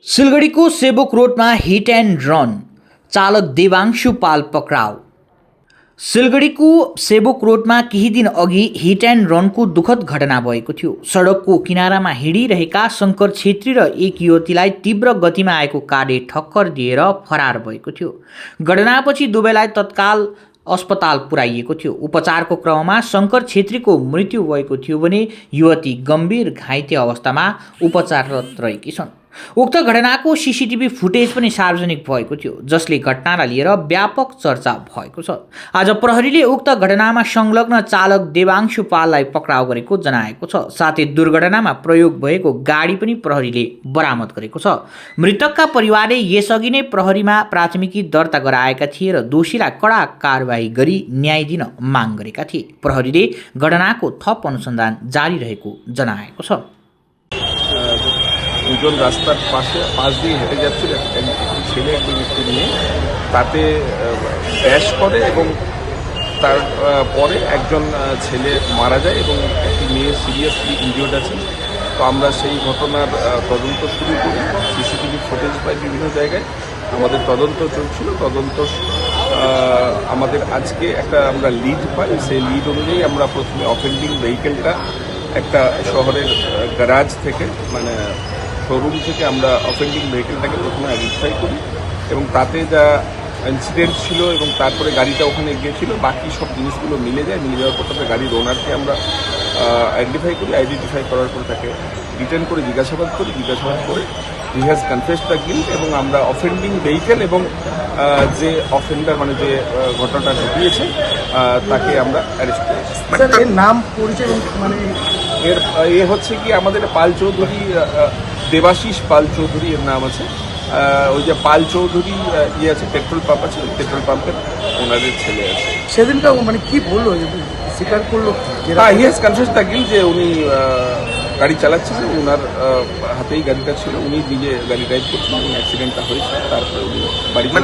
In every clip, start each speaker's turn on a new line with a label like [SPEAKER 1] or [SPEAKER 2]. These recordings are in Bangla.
[SPEAKER 1] सिलगढीको सेबोक रोडमा हिट एन्ड रन, चालक देवांशु पाल पक्राउ। सिलगढीको सेबोक रोडमा केही दिन अघि हिट एन्ड रनको दुःखद घटना भएको थियो। सडकको किनारामा हिँडिरहेका शङ्कर छेत्री र एक युवतीलाई तीव्र गतिमा आएको कारले ठक्कर दिएर फरार भएको थियो। घटनापछि दुवैलाई तत्काल अस्पताल पुर्याइएको थियो। उपचारको क्रममा शङ्कर छेत्रीको मृत्यु भएको थियो भने युवती गम्भीर घाइते अवस्थामा उपचाररत रहेकी छन्। उक्त घटनाको सीसीटीभी फुटेज पनि सार्वजनिक भएको थियो, जसले घटनालाई लिएर व्यापक चर्चा भएको छ। आज प्रहरीले उक्त घटनामा संलग्न चालक देवांशु पाललाई पक्राउ गरेको जनाएको छ। साथै दुर्घटनामा प्रयोग भएको गाडी पनि प्रहरीले बरामद गरेको छ। मृतकका परिवारले यसअघि नै प्रहरीमा प्राथमिकी दर्ता गराएका थिए र दोषीलाई कडा कारबाही गरी न्याय दिन माग गरेका थिए। प्रहरीले घटनाको थप अनुसन्धान जारी रहेको जनाएको छ।
[SPEAKER 2] দুজন রাস্তার পাশ দিয়ে হেঁটে যাচ্ছিল, একটি ছেলে একটি ব্যক্তি নিয়ে, তাতে ড্যাশ করে এবং তার পরে একজন ছেলে মারা যায় এবং একটি মেয়ে সিরিয়াসলি ইনজিওর্ড আছে। তো আমরা সেই ঘটনার তদন্ত শুরু করি। সিসিটিভি ফুটেজ পাই বিভিন্ন জায়গায়, আমাদের তদন্ত চলছিল। তদন্ত আমাদের আজকে একটা আমরা লিড পাই, সেই লিড অনুযায়ী আমরা প্রথমে অফেন্ডিং ভেহিকেলটা একটা শহরের গ্যারাজ থেকে মানে শোরুম থেকে আমরা অফেন্ডিং ভেহিকেলটাকে প্রথমে আইডেন্টিফাই করি এবং তাতে যা ইনসিডেন্ট ছিল এবং তারপরে গাড়িটা ওখানে গিয়েছিল, বাকি সব জিনিসগুলো মিলে যাওয়ার পর তারপরে গাড়ির ওনারকে আমরা আইডেন্টিফাই করার পর তাকে রিটার্ন করে জিজ্ঞাসাবাদ করে he has confessed the guilt এবং আমরা অফেন্ডিং ভেহিকেল এবং যে অফেন্ডার মানে যে ঘটনাটা ঘটিয়েছে তাকে আমরা অ্যারেস্ট করেছি।
[SPEAKER 3] এর নাম পরিচয় মানে
[SPEAKER 2] এ হচ্ছে কি আমাদের পাল চৌধুরী, দেবাশিস পাল চৌধুরী এর নাম আছে। ওই যে পাল চৌধুরী আছে, পেট্রোল পাম্প আছে, পেট্রোল পাম্পের ওনাদের ছেলে আছে।
[SPEAKER 3] সেদিনটা মানে কি বললো, স্বীকার করলো?
[SPEAKER 2] হ্যাঁ, he has confessed the guilt যে উনি গাড়ি চালাচ্ছিলেন, ওনার হাতেই গাড়িটা ছিল, উনি নিজে গাড়ি ড্রাইভ করছিলেন এবং অ্যাক্সিডেন্টটা হয়েছে। তারপরে উনি বাড়িতে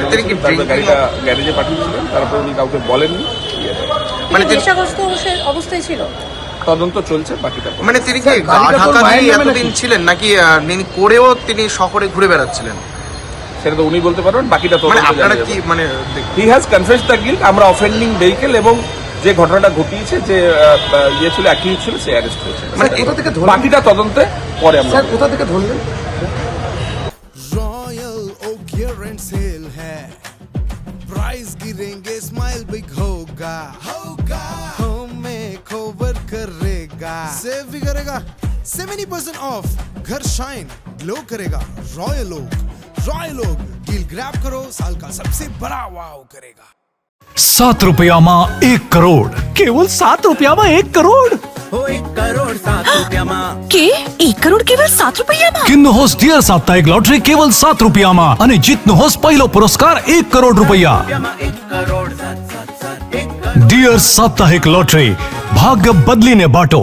[SPEAKER 2] তারপরে গাড়িটা গ্যারেজে পাঠিয়েছিলেন, তারপরে উনি কাউকে বলেননি।
[SPEAKER 4] মানে নেশাগ্রস্ত অবস্থায় ছিল।
[SPEAKER 2] তদন্ত চলছে বাকিটা।
[SPEAKER 5] মানে তিনি কি ঢাকাতেই এতদিন ছিলেন নাকি করেও তিনি শহরে ঘুরে বেড়াচ্ছিলেন?
[SPEAKER 2] সেটা তো উনি বলতে পারবেন, বাকিটা তো
[SPEAKER 5] আপনারা কি মানে
[SPEAKER 2] he has confessed the guilt. আমরা অফেন্ডিং ভেহিকেল এবং যে ঘটনাটা ঘটিয়েছে, যে ছিল অ্যাকিউজ ছিল, সে অ্যারেস্ট হয়েছে।
[SPEAKER 3] মানে কোথা থেকে
[SPEAKER 2] বাকিটা তদন্তে পরে আমরা।
[SPEAKER 3] স্যার কোথা থেকে ধরলেন?
[SPEAKER 6] Royal Oak year end sale है, प्राइस गिरेंगे स्माइल बिग होगा, हमें कवर करेगा, सेव भी करेगा, 70% ऑफ, घर शाइन ग्लो करेगा। रॉयल ओक डील ग्रैब करो, साल का सबसे बड़ा वाव करेगा।
[SPEAKER 7] 7 रुपयाમાં 1 કરોડ, કેવલ 7 રૂપિયામાં 1 કરોડ.
[SPEAKER 8] हो 1 કરોડ 7 રૂપિયામાં
[SPEAKER 4] કે 1 કરોડ કેવલ 7 રૂપિયામાં?
[SPEAKER 7] કિન્નહોસ ડિયર સાપ્તાહિક લોટરી કેવલ 7 રૂપિયામાં અને જીતનહોસ પહેલો પુરસ્કાર 1 કરોડ રૂપિયા.
[SPEAKER 8] 1 કરોડ 7 7 7 1
[SPEAKER 7] ડિયર સાપ્તાહિક લોટરી, ભાગ્ય બદલીને બાટો.